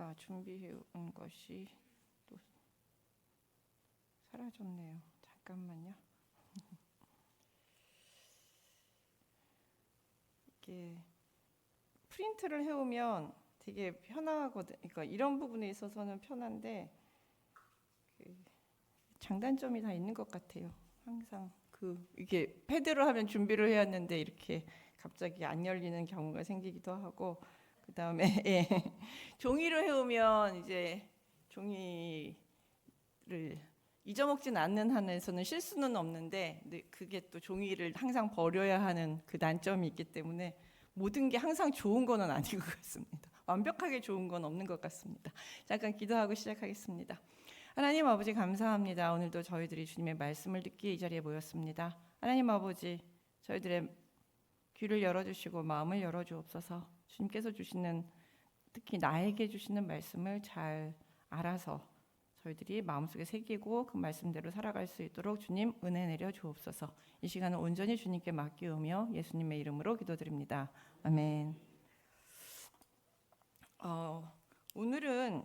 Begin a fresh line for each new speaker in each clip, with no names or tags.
제가 준비해 온 것이 또 사라졌네요. 잠깐만요. 이게 프린트를 해오면 되게 편하거든. 그러니까 이런 부분에 있어서는 편한데 그 장단점이 다 있는 것 같아요. 항상 이게 패드로 하면 준비를 해야 하는데 이렇게 갑자기 안 열리는 경우가 생기기도 하고, 그 다음에 예. 종이로 해오면 이제 종이를 잊어먹진 않는 한에서는 실수는 없는데, 그게 또 종이를 항상 버려야 하는 그 난점이 있기 때문에 모든 게 항상 좋은 거는 아닌 것 같습니다. 완벽하게 좋은 건 없는 것 같습니다. 잠깐 기도하고 시작하겠습니다. 하나님 아버지, 감사합니다. 오늘도 저희들이 주님의 말씀을 듣기에 이 자리에 모였습니다. 하나님 아버지, 저희들의 귀를 열어주시고 마음을 열어주옵소서. 주님께서 주시는, 특히 나에게 주시는 말씀을 잘 알아서 저희들이 마음속에 새기고 그 말씀대로 살아갈 수 있도록 주님 은혜 내려 주옵소서. 이 시간은 온전히 주님께 맡기우며 예수님의 이름으로 기도드립니다. 아멘. 오늘은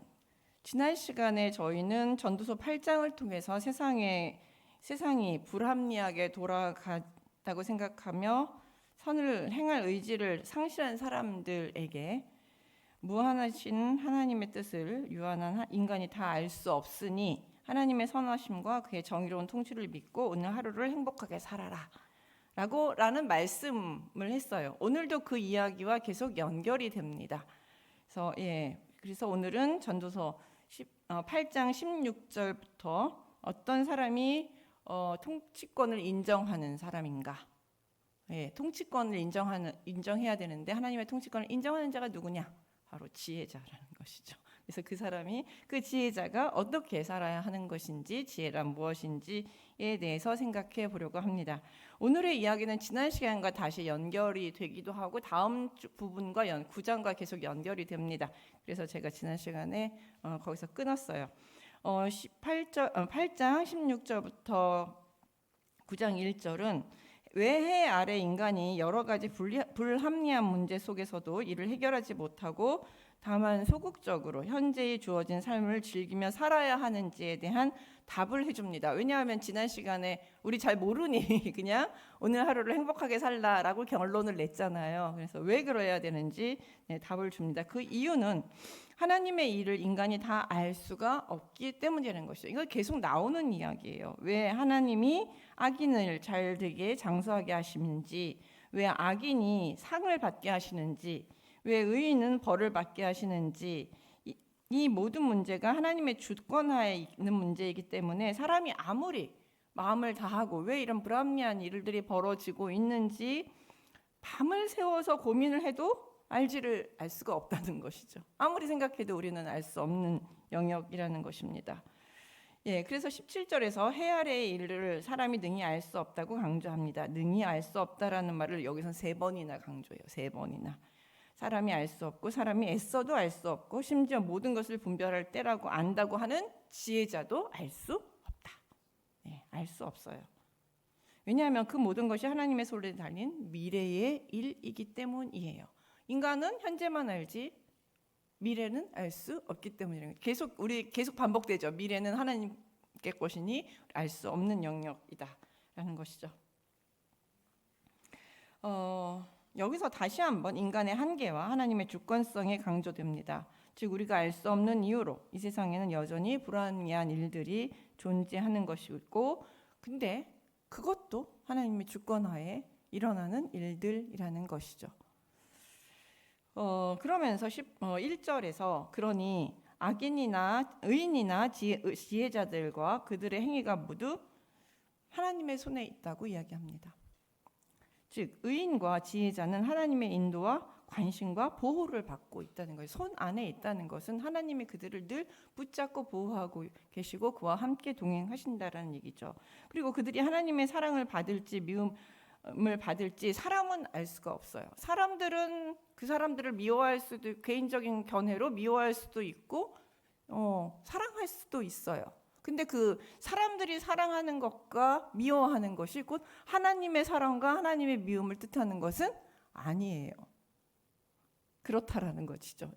지난 시간에 저희는 전도서 8장을 통해서 세상이 불합리하게 돌아갔다고 생각하며 선을 행할 의지를 상실한 사람들에게 무한하신 하나님의 뜻을 유한한 인간이 다 알 수 없으니 하나님의 선하심과 그의 정의로운 통치를 믿고 오늘 하루를 행복하게 살아라 라는 말씀을 했어요. 오늘도 그 이야기와 계속 연결이 됩니다. 그래서 오늘은 전도서 8장 16절부터 어떤 사람이 통치권을 인정하는 사람인가? 통치권을 인정해야 되는데 하나님의 통치권을 인정하는 자가 누구냐? 바로 지혜자라는 것이죠. 그래서 그 지혜자가 어떻게 살아야 하는 것인지, 지혜란 무엇인지에 대해서 생각해 보려고 합니다. 오늘의 이야기는 지난 시간과 다시 연결이 되기도 하고 다음 부분과 9장과 계속 연결이 됩니다. 그래서 제가 지난 시간에 거기서 끊었어요. 8장 16절부터 9장 1절은 외해 아래 인간이 여러 가지 불합리한 문제 속에서도 이를 해결하지 못하고 다만 소극적으로 현재에 주어진 삶을 즐기며 살아야 하는지에 대한 답을 해줍니다. 왜냐하면 지난 시간에 우리 잘 모르니 그냥 오늘 하루를 행복하게 살라라고 결론을 냈잖아요. 그래서 왜 그래야 되는지 답을 줍니다. 그 이유는 하나님의 일을 인간이 다 알 수가 없기 때문이라는 것이죠. 이거 계속 나오는 이야기예요. 왜 하나님이 악인을 잘 되게 장수하게 하시는지, 왜 악인이 상을 받게 하시는지, 왜 의인은 벌을 받게 하시는지, 이 모든 문제가 하나님의 주권하에 있는 문제이기 때문에 사람이 아무리 마음을 다하고 왜 이런 불합리한 일들이 벌어지고 있는지 밤을 새워서 고민을 해도 알 수가 없다는 것이죠. 아무리 생각해도 우리는 알 수 없는 영역이라는 것입니다. 그래서 17절에서 해 아래의 일을 사람이 능히 알 수 없다고 강조합니다. 능히 알 수 없다라는 말을 여기서 3번이나 강조해요. 3번이나. 사람이 알 수 없고 사람이 애써도 알 수 없고 심지어 모든 것을 분별할 때라고 안다고 하는 지혜자도 알 수 없다. 알 수 없어요. 왜냐하면 그 모든 것이 하나님의 손에 달린 미래의 일이기 때문이에요. 인간은 현재만 알지 미래는 알 수 없기 때문이에요. 우리 계속 반복되죠. 미래는 하나님께 것이니 알 수 없는 영역이다라는 것이죠. 여기서 다시 한번 인간의 한계와 하나님의 주권성이 강조됩니다. 즉 우리가 알 수 없는 이유로 이 세상에는 여전히 불합리한 일들이 존재하는 것이고, 근데 그것도 하나님의 주권하에 일어나는 일들이라는 것이죠. 그러면서 1절에서 그러니 악인이나 의인이나 지혜자들과 그들의 행위가 모두 하나님의 손에 있다고 이야기합니다. 즉 의인과 지혜자는 하나님의 인도와 관심과 보호를 받고 있다는 거예요. 손 안에 있다는 것은 하나님이 그들을 늘 붙잡고 보호하고 계시고 그와 함께 동행하신다라는 얘기죠. 그리고 그들이 하나님의 사랑을 받을지 미움을 받을지 사람은 알 수가 없어요. 사람들은 그 사람들을 미워할 수도 있고 개인적인 견해로 미워할 수도 있고 사랑할 수도 있어요. 근데 그 사람들이 사랑하는 것과 미워하는 것이 곧 하나님의 사랑과 하나님의 미움을 뜻하는 것은 아니에요. 그렇다라는 것이죠.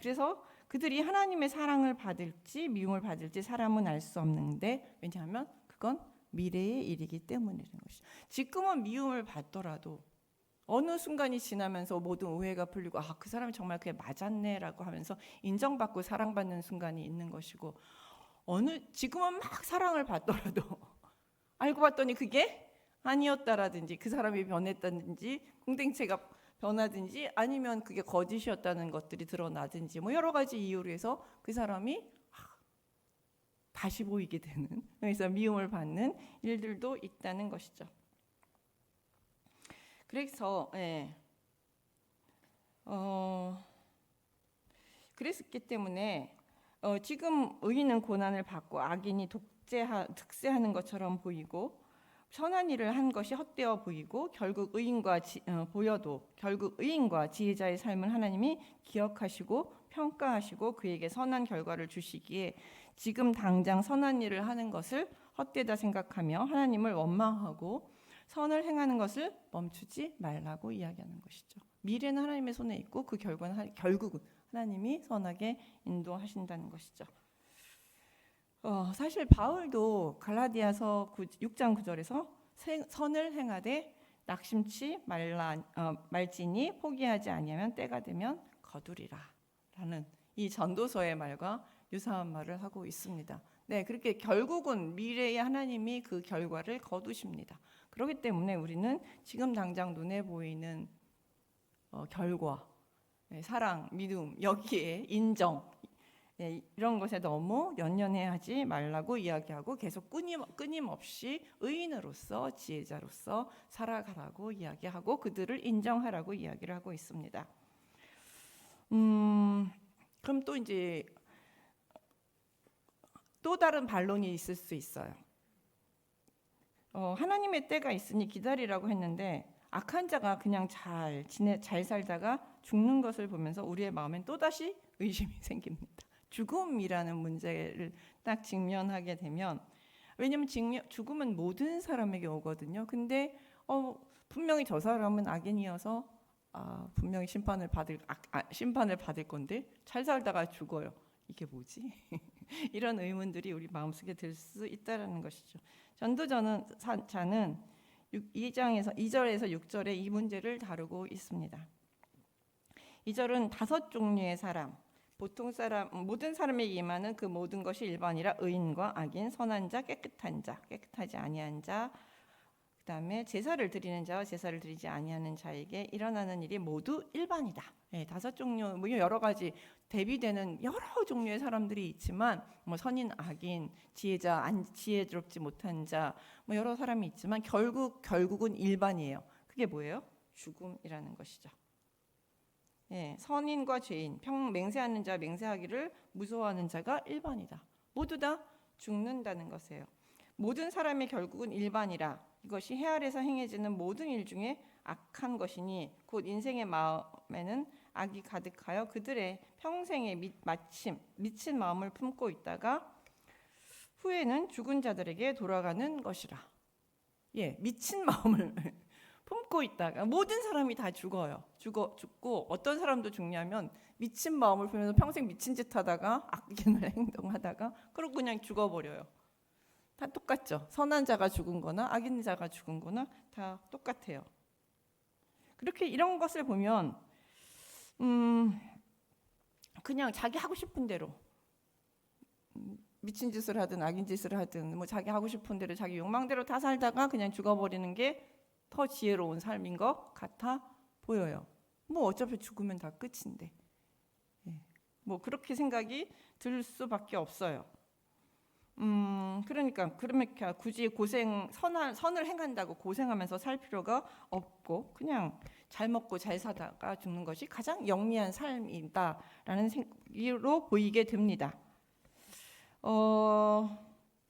그래서 그들이 하나님의 사랑을 받을지 미움을 받을지 사람은 알 수 없는데, 왜냐하면 그건 미래의 일이기 때문이라는 것이죠. 지금은 미움을 받더라도 어느 순간이 지나면서 모든 오해가 풀리고 그 사람이 정말 그게 맞았네라고 하면서 인정받고 사랑받는 순간이 있는 것이고, 지금은 막 사랑을 받더라도 알고 봤더니 그게 아니었다라든지 그 사람이 변했다든지 공동체가 변하든지 아니면 그게 거짓이었다는 것들이 드러나든지 여러 가지 이유로 해서 그 사람이 다시 보이게 되는, 그래서 미움을 받는 일들도 있다는 것이죠. 그래서 그랬기 때문에 지금 의인은 고난을 받고 악인이 득세하는 것처럼 보이고 선한 일을 한 것이 헛되어 보이고 결국 의인과 지혜자의 삶을 하나님이 기억하시고 평가하시고 그에게 선한 결과를 주시기에 지금 당장 선한 일을 하는 것을 헛되다 생각하며 하나님을 원망하고 선을 행하는 것을 멈추지 말라고 이야기하는 것이죠. 미래는 하나님의 손에 있고 그 결국은 하나님이 선하게 인도하신다는 것이죠. 사실 바울도 갈라디아서 6장 9절에서 선을 행하되 낙심치 말지니 포기하지 아니하면 때가 되면 거두리라 라는 이 전도서의 말과 유사한 말을 하고 있습니다. 네, 그렇게 결국은 미래의 하나님이 그 결과를 거두십니다. 그렇기 때문에 우리는 지금 당장 눈에 보이는 결과, 사랑, 믿음, 여기에 인정, 이런 것에 너무 연연해하지 말라고 이야기하고 계속 끊임없이 의인으로서 지혜자로서 살아가라고 이야기하고 그들을 인정하라고 이야기를 하고 있습니다. 그럼 또 이제 또 다른 반론이 있을 수 있어요. 하나님의 때가 있으니 기다리라고 했는데 악한 자가 그냥 잘 살다가 죽는 것을 보면서 우리의 마음엔 또다시 의심이 생깁니다. 죽음이라는 문제를 딱 직면하게 되면, 왜냐하면 죽음은 모든 사람에게 오거든요. 근데 분명히 저 사람은 악인이어서 분명히 심판을 받을 건데 잘 살다가 죽어요. 이게 뭐지? 이런 의문들이 우리 마음속에 들 수 있다는 것이죠. 전도자는 2절에서 6절에 이 문제를 다루고 있습니다. 2절은 5종류의 사람, 모든 사람에게 임하는 그 모든 것이 일반이라 의인과 악인, 선한 자, 깨끗한 자, 깨끗하지 아니한 자, 그 다음에 제사를 드리는 자와 제사를 드리지 아니하는 자에게 일어나는 일이 모두 일반이다. 5종류, 여러 가지 대비되는 여러 종류의 사람들이 있지만 선인, 악인, 지혜자, 지혜롭지 못한 자, 여러 사람이 있지만 결국은 일반이에요. 그게 뭐예요? 죽음이라는 것이죠. 선인과 죄인, 맹세하는 자, 맹세하기를 무서워하는 자가 일반이다. 모두 다 죽는다는 것이에요. 모든 사람의 결국은 일반이라. 이것이 해 아래서 행해지는 모든 일 중에 악한 것이니 곧 인생의 마음에는 악이 가득하여 그들의 평생에 미친 마음을 품고 있다가 후에는 죽은 자들에게 돌아가는 것이라. 미친 마음을 품고 있다가 모든 사람이 다 죽고 어떤 사람도 죽냐면 미친 마음을 품으면서 평생 미친 짓 하다가 악인을 행동하다가 그러고 그냥 죽어버려요. 다 똑같죠. 선한 자가 죽은 거나 악인 자가 죽은 거나 다 똑같아요. 그렇게 이런 것을 보면 그냥 자기 하고 싶은 대로 미친 짓을 하든 악인 짓을 하든 자기 하고 싶은 대로 자기 욕망대로 다 살다가 그냥 죽어버리는 게 더 지혜로운 삶인 것 같아 보여요. 어차피 죽으면 다 끝인데. 그렇게 생각이 들 수밖에 없어요. 그러니까 굳이 선을 행한다고 고생하면서 살 필요가 없고 그냥 잘 먹고 잘 사다가 죽는 것이 가장 영리한 삶이다라는 생각으로 보이게 됩니다.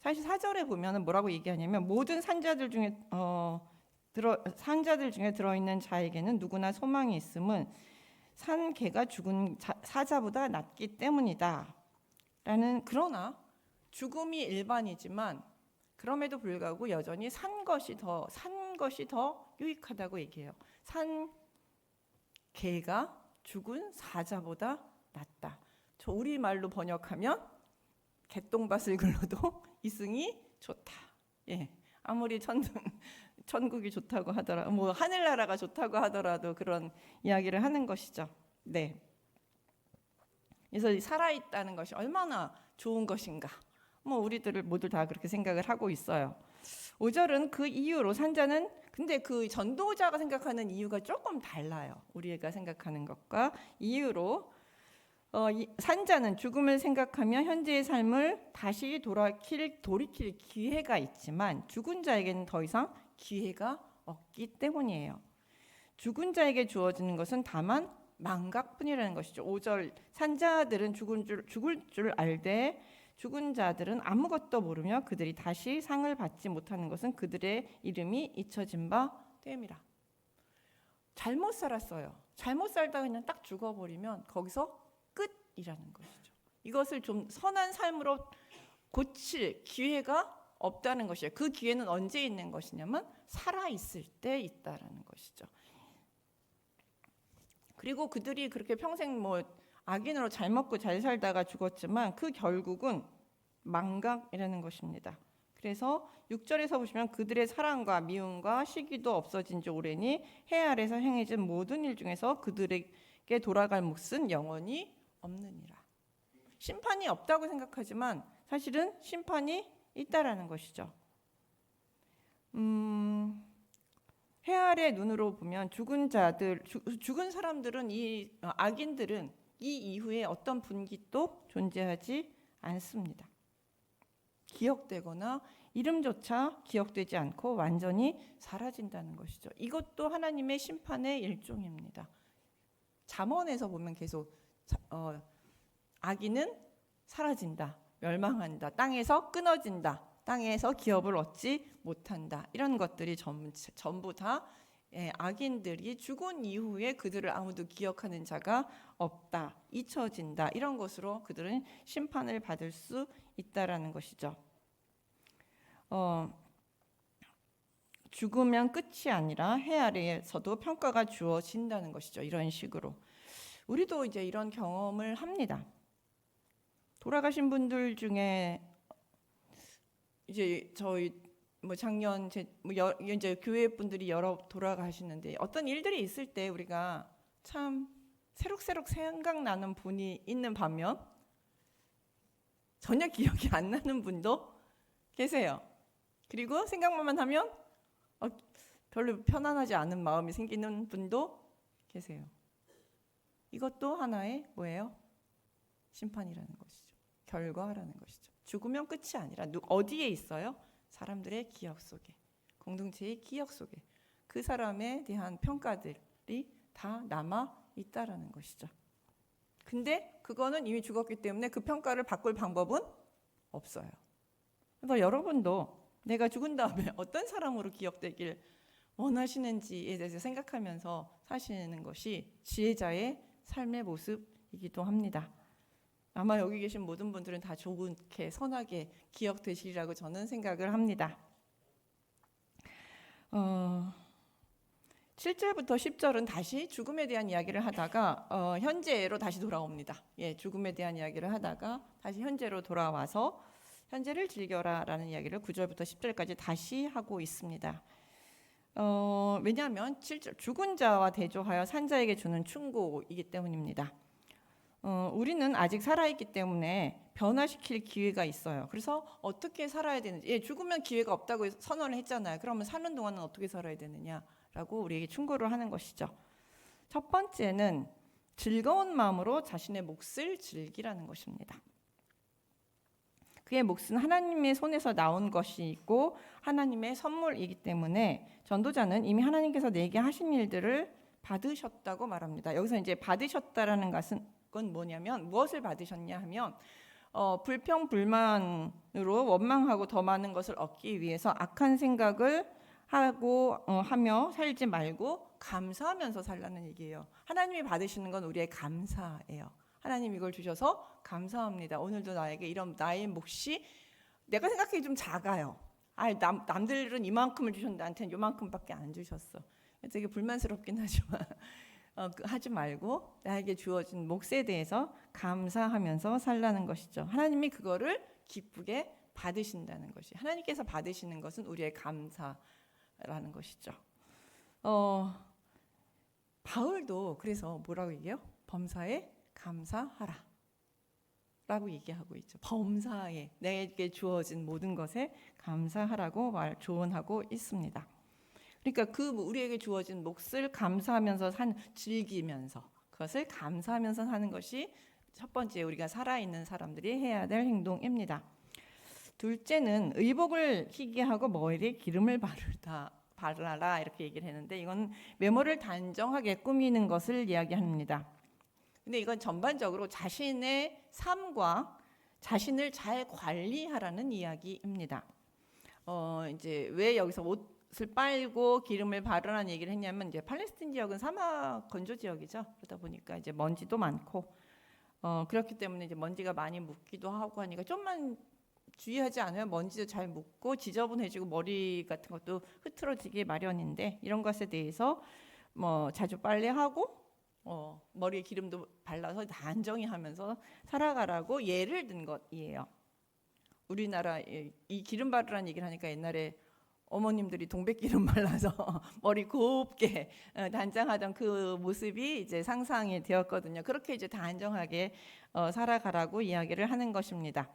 사실 4절에 보면은 뭐라고 얘기하냐면 모든 산자들 중에 들어있는 자에게는 누구나 소망이 있음은 산 개가 죽은 사자보다 낫기 때문이다. 그러나 죽음이 일반이지만 그럼에도 불구하고 여전히 산 것이 더 유익하다고 얘기해요. 산 개가 죽은 사자보다 낫다. 저 우리말로 번역하면 개똥밭을 굴러도 이승이 좋다. 예, 아무리 천국이 좋다고 하더라도 뭐 하늘나라가 좋다고 하더라도 그런 이야기를 하는 것이죠. 네. 그래서 살아있다는 것이 얼마나 좋은 것인가. 뭐 우리들을 모두 다 그렇게 생각을 하고 있어요. 5절은 그 이유로 산자는 근데 그 전도자가 생각하는 이유가 조금 달라요. 우리가 생각하는 것과 이유로 산자는 죽음을 생각하며 현재의 삶을 다시 돌이킬 기회가 있지만 죽은 자에게는 더 이상 기회가 없기 때문이에요. 죽은 자에게 주어지는 것은 다만 망각뿐이라는 것이죠. 5절 산자들은 죽을 줄 알되 죽은 자들은 아무것도 모르며 그들이 다시 상을 받지 못하는 것은 그들의 이름이 잊혀진 바 됨이라. 잘못 살았어요. 잘못 살다가 그냥 딱 죽어버리면 거기서 끝이라는 것이죠. 이것을 좀 선한 삶으로 고칠 기회가 없다는 것이에요. 그 기회는 언제 있는 것이냐면 살아있을 때 있다라는 것이죠. 그리고 그들이 그렇게 평생 뭐 악인으로 잘 먹고 잘 살다가 죽었지만 그 결국은 망각이라는 것입니다. 그래서 6절에서 보시면 그들의 사랑과 미움과 시기도 없어진 지 오래니 해 아래서 행해진 모든 일 중에서 그들에게 돌아갈 몫은 영원히 없느니라. 심판이 없다고 생각하지만 사실은 심판이 있다라는 것이죠. 해 아래 눈으로 보면 죽은 사람들은 이 악인들은 이 이후에 어떤 분깃도 존재하지 않습니다. 기억되거나 이름조차 기억되지 않고 완전히 사라진다는 것이죠. 이것도 하나님의 심판의 일종입니다. 잠언에서 보면 계속 악인은 사라진다, 멸망한다, 땅에서 끊어진다, 땅에서 기업을 얻지 못한다. 이런 것들이 전부 다 악인들이 죽은 이후에 그들을 아무도 기억하는 자가 없다, 잊혀진다, 이런 것으로 그들은 심판을 받을 수 있다라는 것이죠. 죽으면 끝이 아니라 해 아래에서도 평가가 주어진다는 것이죠. 이런 식으로 우리도 이제 이런 경험을 합니다. 돌아가신 분들 중에 이제 저희 뭐 작년 이제 교회 분들이 여러 돌아가시는데 어떤 일들이 있을 때 우리가 참 새록새록 생각나는 분이 있는 반면 전혀 기억이 안 나는 분도 계세요. 그리고 생각만 하면 별로 편안하지 않은 마음이 생기는 분도 계세요. 이것도 하나의 뭐예요? 심판이라는 것이죠. 결과라는 것이죠. 죽으면 끝이 아니라 어디에 있어요? 사람들의 기억 속에, 공동체의 기억 속에 그 사람에 대한 평가들이 다 남아 있다라는 것이죠. 근데 그거는 이미 죽었기 때문에 그 평가를 바꿀 방법은 없어요. 그래서 여러분도 내가 죽은 다음에 어떤 사람으로 기억되길 원하시는지에 대해서 생각하면서 사시는 것이 지혜자의 삶의 모습이기도 합니다. 아마 여기 계신 모든 분들은 다 좋게 선하게 기억되시리라고 저는 생각을 합니다. 7절부터 10절은 다시 죽음에 대한 이야기를 하다가 현재로 다시 돌아옵니다. 죽음에 대한 이야기를 하다가 다시 현재로 돌아와서 현재를 즐겨라라는 이야기를 9절부터 10절까지 다시 하고 있습니다. 왜냐하면 7절 죽은 자와 대조하여 산 자에게 주는 충고이기 때문입니다. 우리는 아직 살아있기 때문에 변화시킬 기회가 있어요. 그래서 어떻게 살아야 되는지, 죽으면 기회가 없다고 선언을 했잖아요. 그러면 사는 동안은 어떻게 살아야 되느냐라고 우리에게 충고를 하는 것이죠. 첫 번째는 즐거운 마음으로 자신의 몫을 즐기라는 것입니다. 그의 몫은 하나님의 손에서 나온 것이고 하나님의 선물이기 때문에 전도자는 이미 하나님께서 내게 하신 일들을 받으셨다고 말합니다. 여기서 이제 받으셨다라는 것은 뭐냐면 무엇을 받으셨냐 하면 불평불만으로 원망하고 더 많은 것을 얻기 위해서 악한 생각을 하며 살지 말고 감사하면서 살라는 얘기예요. 하나님이 받으시는 건 우리의 감사예요. 하나님 이걸 주셔서 감사합니다. 오늘도 나에게 이런 나의 몫이 내가 생각하기 좀 작아요. 남들은 이만큼을 주셨는데 나한테는 이만큼밖에 안 주셨어. 되게 불만스럽긴 하지만 하지 말고 나에게 주어진 몫에 대해서 감사하면서 살라는 것이죠. 하나님이 그거를 기쁘게 받으신다는 것이, 하나님께서 받으시는 것은 우리의 감사라는 것이죠. 바울도 그래서 뭐라고 얘기해요? 범사에 감사하라 라고 얘기하고 있죠. 범사에, 내게 주어진 모든 것에 감사하라고 조언하고 있습니다. 그러니까 우리에게 주어진 몫을 감사하면서 즐기면서 그것을 감사하면서 사는 것이 첫 번째 우리가 살아있는 사람들이 해야 될 행동입니다. 둘째는 의복을 희게 하고 머리에 기름을 바르라 이렇게 얘기를 했는데, 이건 외모를 단정하게 꾸미는 것을 이야기합니다. 근데 이건 전반적으로 자신의 삶과 자신을 잘 관리하라는 이야기입니다. 이제 왜 여기서 옷을 빨고 기름을 바르라는 얘기를 했냐면, 이제 팔레스틴 지역은 사막 건조 지역이죠. 그러다 보니까 이제 먼지도 많고 그렇기 때문에 이제 먼지가 많이 묻기도 하고 하니까 좀만 주의하지 않으면 먼지도 잘 묻고 지저분해지고 머리 같은 것도 흐트러지기 마련인데, 이런 것에 대해서 자주 빨래하고 머리에 기름도 발라서 단정히 하면서 살아가라고 예를 든 것이에요. 우리나라 이 기름 바르라는 얘기를 하니까 옛날에 어머님들이 동백기름 발라서 머리 곱게 단장하던 그 모습이 이제 상상이 되었거든요. 그렇게 이제 단정하게 살아가라고 이야기를 하는 것입니다.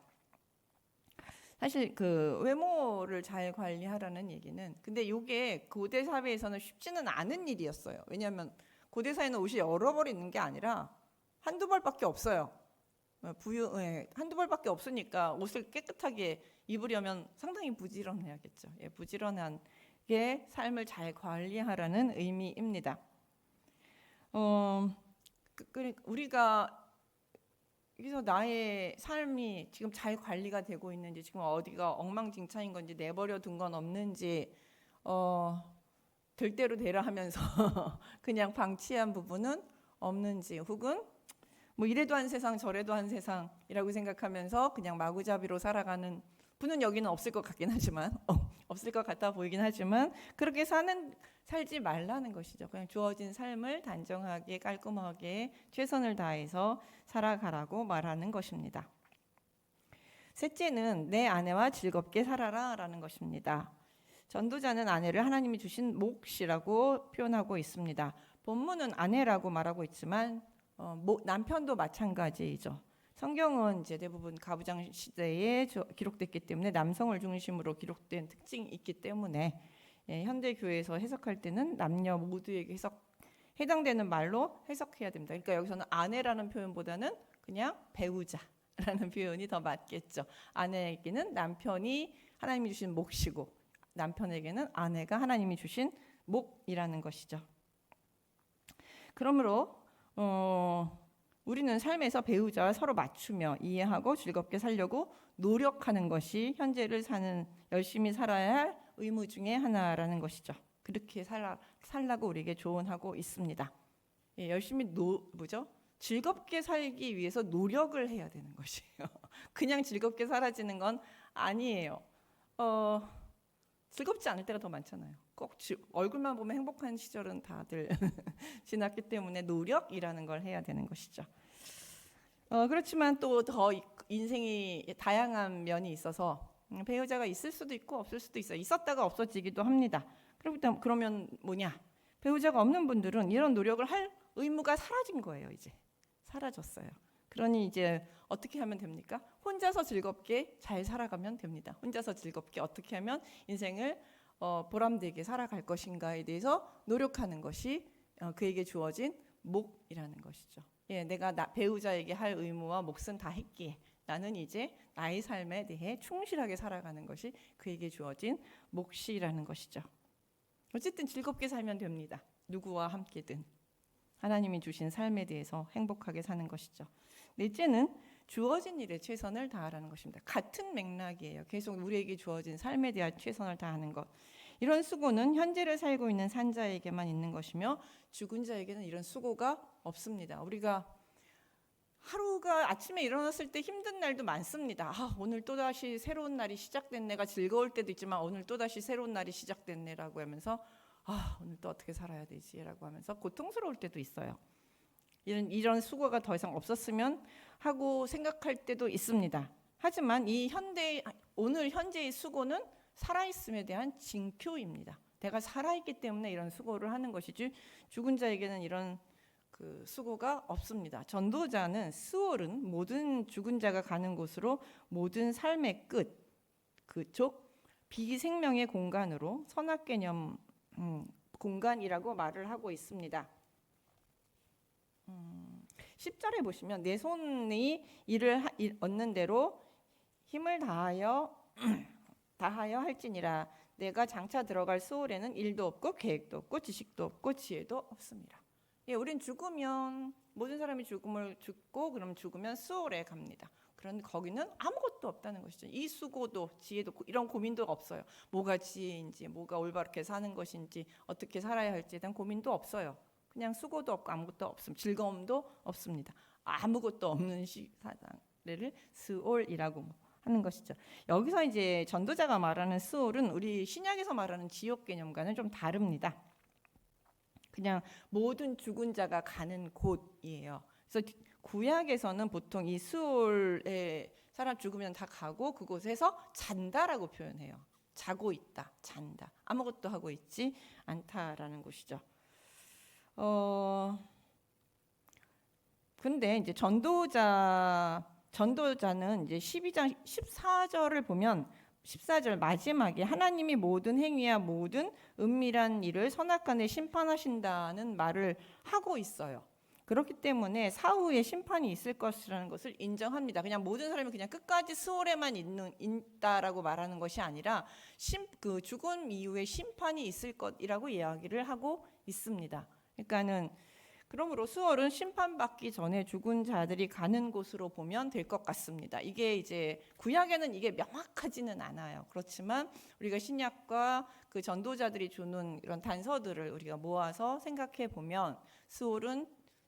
사실 그 외모를 잘 관리하라는 얘기는, 근데 이게 고대 사회에서는 쉽지는 않은 일이었어요. 왜냐하면 고대 사회는 옷이 여러 벌 있는 게 아니라 한두 벌밖에 없어요. 한두 벌밖에 없으니까 옷을 깨끗하게 입으려면 상당히 부지런해야겠죠. 부지런한 게 삶을 잘 관리하라는 의미입니다. 우리가 여기서 나의 삶이 지금 잘 관리가 되고 있는지, 지금 어디가 엉망진창인 건지, 내버려 둔 건 없는지, 될 대로 되라 하면서 그냥 방치한 부분은 없는지, 혹은 뭐 이래도 한 세상 저래도 한 세상이라고 생각하면서 그냥 마구잡이로 살아가는 분은 여기는 없을 것 같긴 하지만 없을 것 같아 보이긴 하지만, 그렇게 살지 말라는 것이죠. 그냥 주어진 삶을 단정하게 깔끔하게 최선을 다해서 살아가라고 말하는 것입니다. 셋째는 내 아내와 즐겁게 살아라 라는 것입니다. 전도자는 아내를 하나님이 주신 몫이라고 표현하고 있습니다. 본문은 아내라고 말하고 있지만 남편도 마찬가지이죠. 성경은 이제 대부분 가부장 시대에 기록됐기 때문에 남성을 중심으로 기록된 특징이 있기 때문에 현대 교회에서 해석할 때는 남녀 모두에게 해당되는 말로 해석해야 됩니다. 그러니까 여기서는 아내라는 표현보다는 그냥 배우자라는 표현이 더 맞겠죠. 아내에게는 남편이 하나님이 주신 몫이고, 남편에게는 아내가 하나님이 주신 몫이라는 것이죠. 그러므로 우리는 삶에서 배우자와 서로 맞추며 이해하고 즐겁게 살려고 노력하는 것이 현재를 열심히 살아야 할 의무 중에 하나라는 것이죠. 그렇게 살라고 우리에게 조언하고 있습니다. 열심히 즐겁게 살기 위해서 노력을 해야 되는 것이에요. 그냥 즐겁게 사라지는 건 아니에요. 즐겁지 않을 때가 더 많잖아요. 꼭 얼굴만 보면 행복한 시절은 다들 지났기 때문에 노력이라는 걸 해야 되는 것이죠. 그렇지만 또 더 인생이 다양한 면이 있어서 배우자가 있을 수도 있고 없을 수도 있어요. 있었다가 없어지기도 합니다. 그러면 뭐냐? 배우자가 없는 분들은 이런 노력을 할 의무가 사라진 거예요. 이제 사라졌어요. 그러니 이제 어떻게 하면 됩니까? 혼자서 즐겁게 잘 살아가면 됩니다. 혼자서 즐겁게 어떻게 하면 인생을 보람되게 살아갈 것인가에 대해서 노력하는 것이 그에게 주어진 몫이라는 것이죠. 내가 배우자에게 할 의무와 몫은 다 했기에 나는 이제 나의 삶에 대해 충실하게 살아가는 것이 그에게 주어진 몫이라는 것이죠. 어쨌든 즐겁게 살면 됩니다. 누구와 함께든 하나님이 주신 삶에 대해서 행복하게 사는 것이죠. 넷째는 주어진 일에 최선을 다하라는 것입니다. 같은 맥락이에요. 계속 우리에게 주어진 삶에 대한 최선을 다하는 것. 이런 수고는 현재를 살고 있는 산자에게만 있는 것이며 죽은 자에게는 이런 수고가 없습니다. 우리가 하루가 아침에 일어났을 때 힘든 날도 많습니다. 오늘 또다시 새로운 날이 시작됐네가 즐거울 때도 있지만 오늘 또다시 새로운 날이 시작됐네라고 하면서 오늘 또 어떻게 살아야 되지라고 하면서 고통스러울 때도 있어요. 이런 수고가 더 이상 없었으면 하고 생각할 때도 있습니다. 하지만 오늘 현재의 수고는 살아있음에 대한 징표입니다. 내가 살아있기 때문에 이런 수고를 하는 것이지 죽은 자에게는 이런 그 수고가 없습니다. 전도자는 스올은 모든 죽은 자가 가는 곳으로 모든 삶의 끝, 그쪽 비생명의 공간으로 선악 개념 공간이라고 말을 하고 있습니다. 10절에 보시면 내 손이 일을 얻는 대로 힘을 다하여 할지니라. 내가 장차 들어갈 스올에는 일도 없고 계획도 없고 지식도 없고 지혜도 없습니다. 우린 죽으면 모든 사람이 죽고 그럼 죽으면 스올에 갑니다. 그런데 거기는 아무것도 없다는 것이죠. 이 수고도 지혜도 이런 고민도 없어요. 뭐가 지혜인지 뭐가 올바르게 사는 것인지 어떻게 살아야 할지에 대한 고민도 없어요. 그냥 수고도 없고 아무것도 없습니다. 즐거움도 없습니다. 아무것도 없는 사상을 스올이라고 하는 것이죠. 여기서 이제 전도자가 말하는 스올은 우리 신약에서 말하는 지옥 개념과는 좀 다릅니다. 그냥 모든 죽은 자가 가는 곳이에요. 그래서 구약에서는 보통 이 스올에 사람 죽으면 다 가고 그곳에서 잔다라고 표현해요. 자고 있다, 잔다. 아무것도 하고 있지 않다라는 곳이죠. 근데 이제 전도자는 이제 12장 14절을 보면 14절 마지막에 하나님이 모든 행위와 모든 은밀한 일을 선악간에 심판하신다는 말을 하고 있어요. 그렇기 때문에 사후에 심판이 있을 것이라는 것을 인정합니다. 그냥 모든 사람이 그냥 끝까지 스올에만 있다라고 말하는 것이 아니라 그 죽음 이후에 심판이 있을 것이라고 이야기를 하고 있습니다. 그러니까는 그러므로 스올은 심판받기 전에 죽은 자들이 가는 곳으로 보면 될 것 같습니다. 이게 이제 구약에는 이게 명확하지는 않아요. 그렇지만 우리가 신약과 그 전도자들이 주는 이런 단서들을 우리가 모아서 생각해 보면 스올은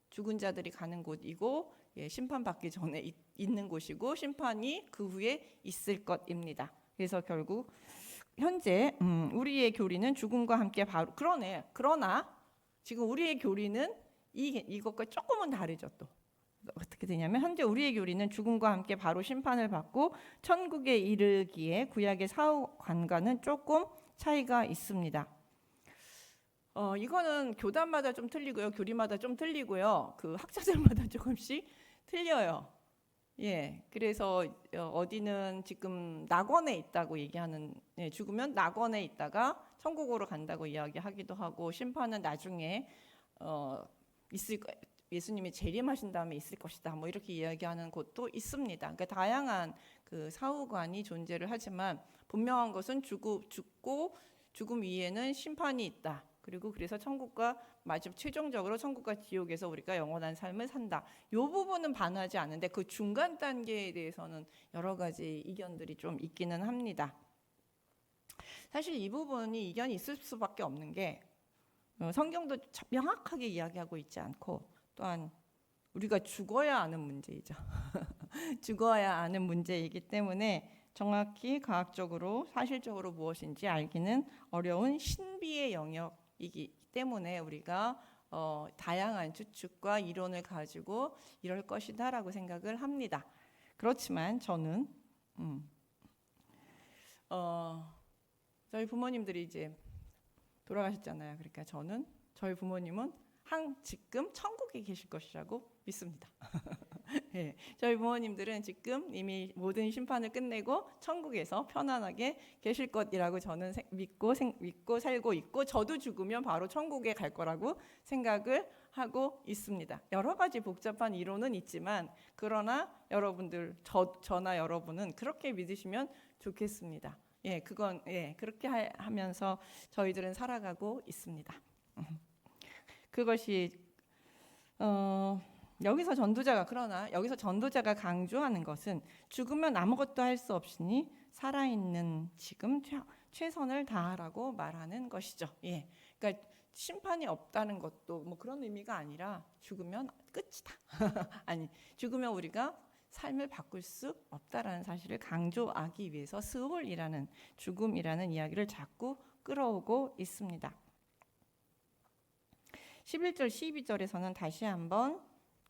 죽은 자들이 가는 곳이고 심판받기 전에 있는 곳이고 심판이 그 후에 있을 것입니다. 그래서 결국 현재 우리의 교리는 죽음과 함께 바로 그러나 지금 우리의 교리는 이것과 조금은 다르죠. 또 어떻게 되냐면 현재 우리의 교리는 죽음과 함께 바로 심판을 받고 천국에 이르기에 구약의 사후관과는 조금 차이가 있습니다. 이거는 교단마다 좀 틀리고요, 교리마다 좀 틀리고요, 그 학자들마다 조금씩 틀려요. 그래서 어디는 지금 낙원에 있다고 얘기하는, 죽으면 낙원에 있다가 천국으로 간다고 이야기하기도 하고 심판은 나중에 예수님이 재림하신 다음에 있을 것이다, 뭐 이렇게 이야기하는 곳도 있습니다. 그러니까 다양한 그 사후관이 존재를 하지만 분명한 것은 죽고 죽음 위에는 심판이 있다. 그리고 그래서 천국과 최종적으로 천국과 지옥에서 우리가 영원한 삶을 산다. 이 부분은 반하지 않는데 그 중간 단계에 대해서는 여러 가지 이견들이 좀 있기는 합니다. 사실 이 부분이 이견이 있을 수밖에 없는 게 성경도 명확하게 이야기하고 있지 않고 또한 우리가 죽어야 하는 문제이죠. 죽어야 하는 문제이기 때문에 정확히 과학적으로 사실적으로 무엇인지 알기는 어려운 신비의 영역이기 때문에 우리가 다양한 추측과 이론을 가지고 이럴 것이다라고 생각을 합니다. 그렇지만 저는 저희 부모님들이 이제 돌아가셨잖아요. 그러니까 저희 부모님은 지금 천국에 계실 것이라고 믿습니다. 저희 부모님들은 지금 이미 모든 심판을 끝내고 천국에서 편안하게 계실 것이라고 저는 믿고 살고 있고, 저도 죽으면 바로 천국에 갈 거라고 생각을 하고 있습니다. 여러 가지 복잡한 이론은 있지만 그러나 여러분들 저나 여러분은 그렇게 믿으시면 좋겠습니다. 그렇게 하면서 저희들은 살아가고 있습니다. 그것이 여기서 전도자가 강조하는 것은 죽으면 아무것도 할 수 없으니 살아있는 지금 최선을 다하라고 말하는 것이죠. 그러니까 심판이 없다는 것도 뭐 그런 의미가 아니라 죽으면 끝이다. 아니, 죽으면 우리가 삶을 바꿀 수 없다라는 사실을 강조하기 위해서 스올이라는 죽음이라는 이야기를 자꾸 끌어오고 있습니다. 11절 12절에서는 다시 한번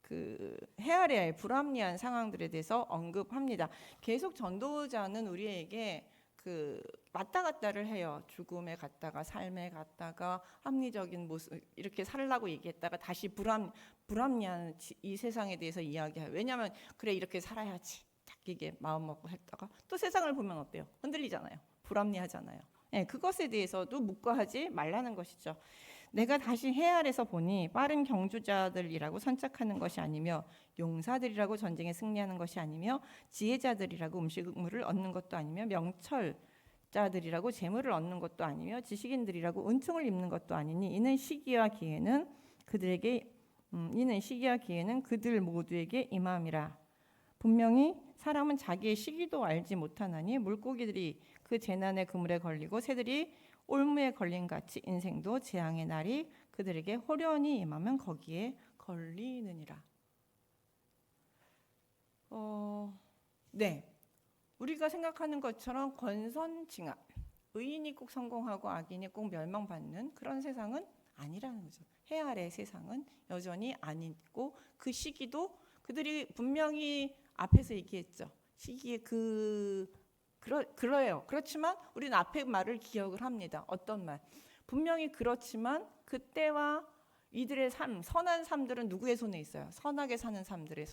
그 헤아려야 불합리한 상황들에 대해서 언급합니다. 계속 전도자는 우리에게 그 왔다 갔다를 해요. 죽음에 갔다가 삶에 갔다가 합리적인 모습 이렇게 살라고 얘기했다가 다시 불합리한 이 세상에 대해서 이야기해요. 왜냐하면 그래 이렇게 살아야지 딱 이게 마음 먹고 했다가 또 세상을 보면 어때요? 흔들리잖아요. 불합리하잖아요. 네, 그것에 대해서도 묵과하지 말라는 것이죠. 내가 다시 헤아려서 보니 빠른 경주자들이라고 선착하는 것이 아니며 용사들이라고 전쟁에 승리하는 것이 아니며 지혜자들이라고 음식물을 얻는 것도 아니며 명철자들이라고 재물을 얻는 것도 아니며 지식인들이라고 은총을 입는 것도 아니니 이는 시기와 기회는 그들 모두에게 임함이라. 분명히 사람은 자기의 시기도 알지 못하나니 물고기들이 그 재난의 그물에 걸리고 새들이 올무에 걸린 같이 인생도 재앙의 날이 그들에게 호련히 임하면 거기에 걸리느니라. 네, 우리가 생각하는 것처럼 권선징악, 의인이 꼭 성공하고 악인이 꼭 멸망받는 그런 세상은 아니라는 거죠. 해 아래 세상은 여전히 아니고 그 시기도 그들이 분명히 앞에서 얘기했죠. 시기에 그래요. 그렇지만 우리는 앞에 말을 기억을 합니다. 어떤 말? 분명히 그렇지만 그때와 이들의 삶, 선한 삶들은 누구의 손에 있어요? 선하게 사는 삶들의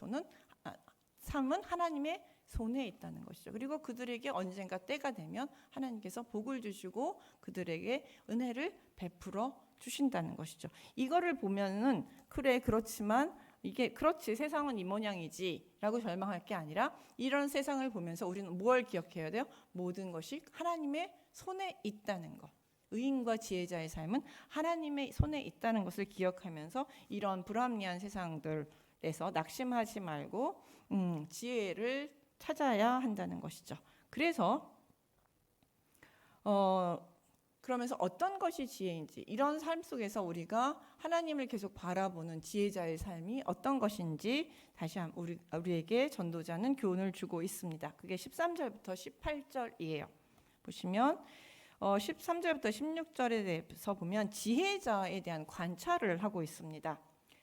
삶은 하나님의 손에 있다는 것이죠. 그리고 그들에게 언젠가 때가 되면 하나님께서 복을 주시고 그들에게 은혜를 베풀어 주신다는 것이죠. 이거를 보면은 그래 그렇지만 이게 그렇지 세상은 이 모양이지라고 절망할 게 아니라 이런 세상을 보면서 우리는 뭘 기억해야 돼요? 모든 것이 하나님의 손에 있다는 것. 의인과 지혜자의 삶은 하나님의 손에 있다는 것을 기억하면서 이런 불합리한 세상들에서 낙심하지 말고 지혜를 찾아야 한다는 것이죠. 그래서 그러면서 어떤 것이 지혜인지 이런 삶 속에서 우리가 하나님을 계속 바라보는 지혜자의 삶이 어떤 것인지 다시 우리에게 전도자는 교훈을 주고 있습니다. 그게 13절부터 18절이에요. 보시면 13절부터 16절에 대해서 보면 지혜자에 대한 관찰을 하고 있습니다.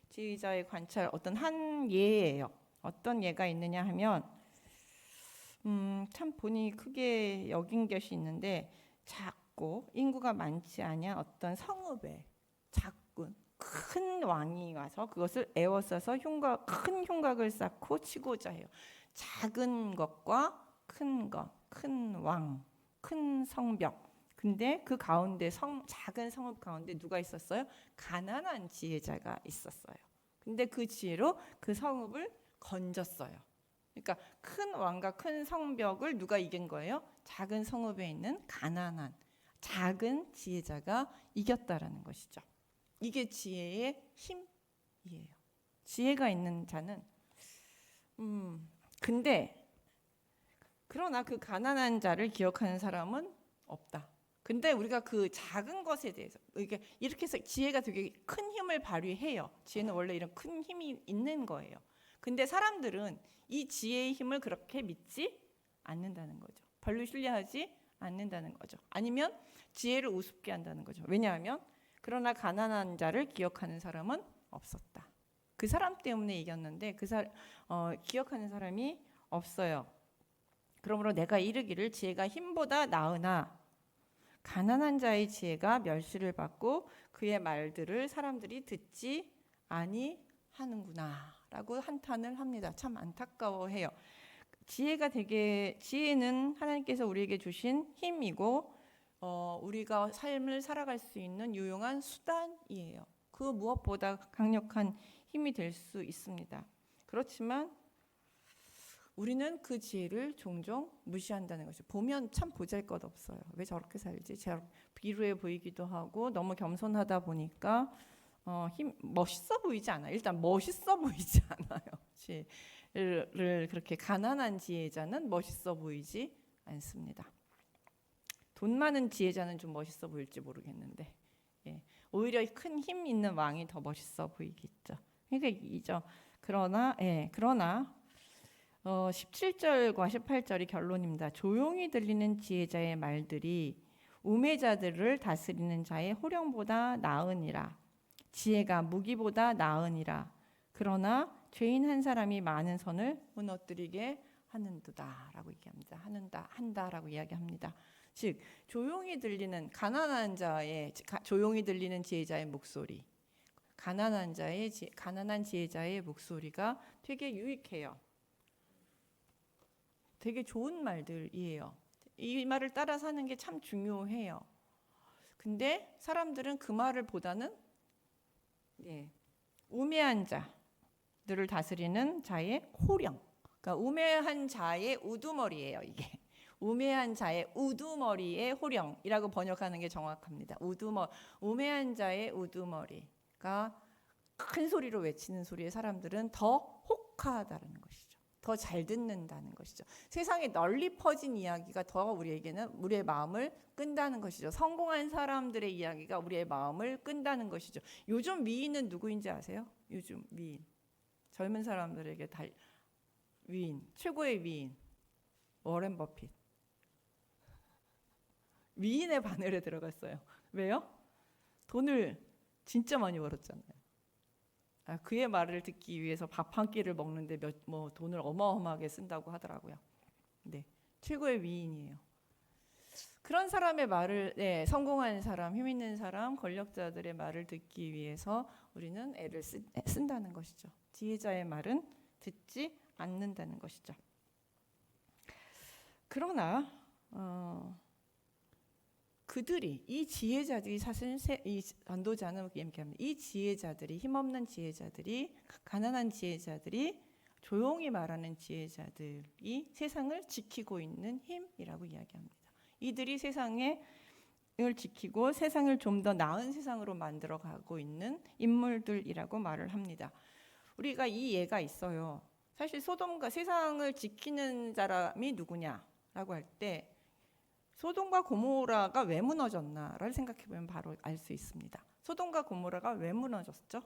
지혜자의 관찰 어떤 한 예예요. 어떤 예가 있느냐 하면 참 본이 크게 여긴 것이 있는데 작고 인구가 많지 않은 어떤 성읍에 작군 큰 왕이 와서 그것을 에워싸서 큰 흉곽을 쌓고 치고자 해요. 작은 것과 큰 것, 큰 왕, 큰 성벽. 근데 그 가운데 작은 성읍 가운데 누가 있었어요? 가난한 지혜자가 있었어요. 근데 그 지혜로 그 성읍을 건졌어요. 그러니까 큰 왕과 큰 성벽을 누가 이긴 거예요? 작은 성읍에 있는 가난한 작은 지혜자가 이겼다라는 것이죠. 이게 지혜의 힘이에요. 지혜가 있는 자는 근데 그러나 그 가난한 자를 기억하는 사람은 없다. 근데 우리가 그 작은 것에 대해서 이렇게 해서 지혜가 되게 큰 힘을 발휘해요. 지혜는 원래 이런 큰 힘이 있는 거예요. 근데 사람들은 이 지혜의 힘을 그렇게 믿지 않는다는 거죠. 별로 신뢰하지 않는다는 거죠. 아니면 지혜를 우습게 한다는 거죠. 왜냐하면 그러나 가난한 자를 기억하는 사람은 없었다. 그 사람 때문에 이겼는데 기억하는 사람이 없어요. 그러므로 내가 이르기를 지혜가 힘보다 나으나 가난한 자의 지혜가 멸시를 받고 그의 말들을 사람들이 듣지 아니하는구나 라고 한탄을 합니다. 참 안타까워해요. 지혜는 하나님께서 우리에게 주신 힘이고 우리가 삶을 살아갈 수 있는 유용한 수단이에요. 그 무엇보다 강력한 힘이 될 수 있습니다. 그렇지만 우리는 그 지혜를 종종 무시한다는 것이죠. 보면 참 보잘것없어요. 왜 저렇게 살지? 비루해 보이기도 하고 너무 겸손하다 보니까 멋있어 보이지 않아요. 일단 멋있어 보이지 않아요. 지혜를 그렇게 가난한 지혜자는 멋있어 보이지 않습니다. 돈 많은 지혜자는 좀 멋있어 보일지 모르겠는데 오히려 큰 힘 있는 왕이 더 멋있어 보이겠죠. 그러니까 이죠. 그러나 17절과 18절이 결론입니다. 조용히 들리는 지혜자의 말들이 우매자들을 다스리는 자의 호령보다 나으니라. 지혜가 무기보다 나으니라. 그러나 죄인 한 사람이 많은 선을 무너뜨리게 하는도다라고 얘기합니다. 한다라고 이야기합니다. 즉 조용히 들리는 조용히 들리는 지혜자의 목소리, 가난한 지혜자의 목소리가 되게 유익해요. 되게 좋은 말들이에요. 이 말을 따라 사는 게 참 중요해요. 근데 사람들은 그 말을 보다는 우매한 자들을 다스리는 자의 호령, 그러니까 우매한 자의 우두머리예요. 이게 우매한 자의 우두머리의 호령이라고 번역하는 게 정확합니다. 우매한 자의 우두머리가 큰 소리로 외치는 소리에 사람들은 더 혹하다는 것이죠. 더 잘 듣는다는 것이죠. 세상에 널리 퍼진 이야기가 더 우리의 마음을 끈다는 것이죠. 성공한 사람들의 이야기가 우리의 마음을 끈다는 것이죠. 요즘 미인은 누구인지 아세요? 요즘 미인, 젊은 사람들에게 위인, 최고의 위인 워렌 버핏. 위인의 바늘에 들어갔어요. 왜요? 돈을 진짜 많이 벌었잖아요. 그의 말을 듣기 위해서 밥 한 끼를 먹는데 돈을 어마어마하게 쓴다고 하더라고요. 네, 최고의 위인이에요. 그런 사람의 말을, 성공한 사람, 힘 있는 사람, 권력자들의 말을 듣기 위해서 우리는 애를 쓴다는 것이죠. 지혜자의 말은 듣지 않는다는 것이죠. 그러나 그들이, 이 지혜자들이, 사실 이 전도자는 얘기합니다. 이 지혜자들이, 힘없는 지혜자들이, 가난한 지혜자들이, 조용히 말하는 지혜자들이 세상을 지키고 있는 힘이라고 이야기합니다. 이들이 세상을 지키고 세상을 좀 더 나은 세상으로 만들어가고 있는 인물들이라고 말을 합니다. 우리가 이 예가 있어요. 사실 소돔과 세상을 지키는 사람이 누구냐라고 할 때 소돔과 고모라가 왜 무너졌나를 생각해보면 바로 알 수 있습니다. 소돔과 고모라가 왜 무너졌죠?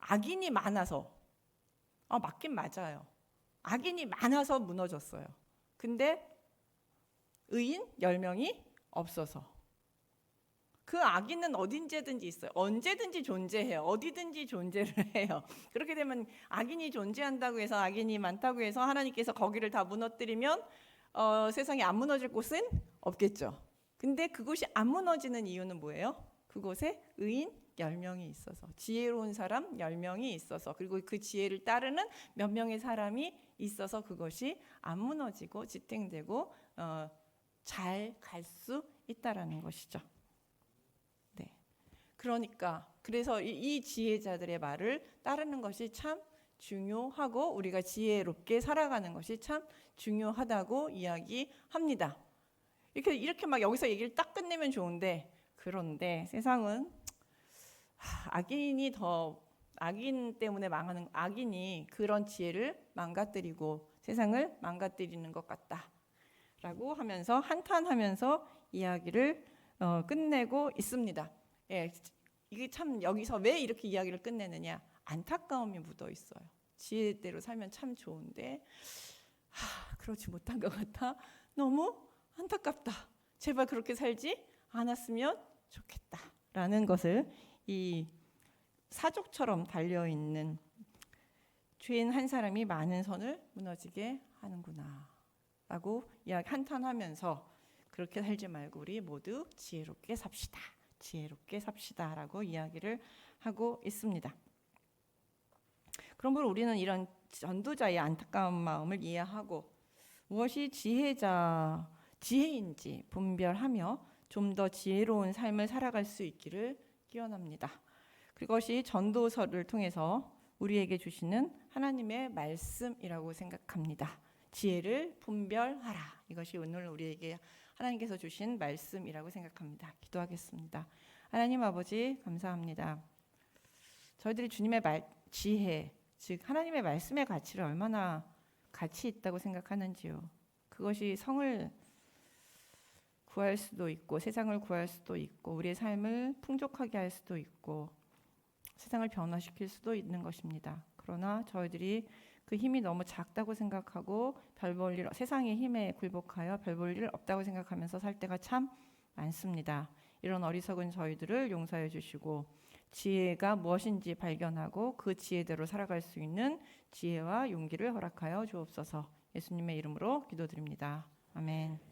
악인이 많아서. 맞긴 맞아요. 악인이 많아서 무너졌어요. 근데 의인 10명이 없어서. 그 악인은 어딘지든지 있어요. 언제든지 존재해요. 어디든지 존재를 해요. 그렇게 되면 악인이 존재한다고 해서, 악인이 많다고 해서 하나님께서 거기를 다 무너뜨리면 세상에 안 무너질 곳은 없겠죠. 근데 그곳이 안 무너지는 이유는 뭐예요? 그곳에 의인 10명이 있어서, 지혜로운 사람 10명이 있어서, 그리고 그 지혜를 따르는 몇 명의 사람이 있어서 그것이 안 무너지고 지탱되고 잘 갈 수 있다라는 것이죠. 네. 그래서 이 지혜자들의 말을 따르는 것이 참 중요하고 우리가 지혜롭게 살아가는 것이 참 중요하다고 이야기합니다. 이렇게 막 여기서 얘기를 딱 끝내면 좋은데, 그런데 세상은 악인 때문에 망하는, 악인이 그런 지혜를 망가뜨리고 세상을 망가뜨리는 것 같다라고 하면서 한탄하면서 이야기를 끝내고 있습니다. 이게 참 여기서 왜 이렇게 이야기를 끝내느냐? 안타까움이 묻어 있어요. 지혜대로 살면 참 좋은데 그렇지 못한 것 같아. 너무 안타깝다. 제발 그렇게 살지 않았으면 좋겠다라는 것을 이 사족처럼 달려있는 죄인 한 사람이 많은 선을 무너지게 하는구나 라고 한탄하면서, 그렇게 살지 말고 우리 모두 지혜롭게 삽시다. 지혜롭게 삽시다 라고 이야기를 하고 있습니다. 그러므로 우리는 이런 전도자의 안타까운 마음을 이해하고 무엇이 지혜인지 분별하며 좀 더 지혜로운 삶을 살아갈 수 있기를 기원합니다. 그것이 전도서를 통해서 우리에게 주시는 하나님의 말씀이라고 생각합니다. 지혜를 분별하라. 이것이 오늘 우리에게 하나님께서 주신 말씀이라고 생각합니다. 기도하겠습니다. 하나님 아버지 감사합니다. 저희들이 주님의 지혜, 즉 하나님의 말씀의 가치를 얼마나 가치 있다고 생각하는지요. 그것이 성을 구할 수도 있고 세상을 구할 수도 있고 우리의 삶을 풍족하게 할 수도 있고 세상을 변화시킬 수도 있는 것입니다. 그러나 저희들이 그 힘이 너무 작다고 생각하고 세상의 힘에 굴복하여 별 볼 일 없다고 생각하면서 살 때가 참 많습니다. 이런 어리석은 저희들을 용서해 주시고 지혜가 무엇인지 발견하고 그 지혜대로 살아갈 수 있는 지혜와 용기를 허락하여 주옵소서. 예수님의 이름으로 기도드립니다. 아멘.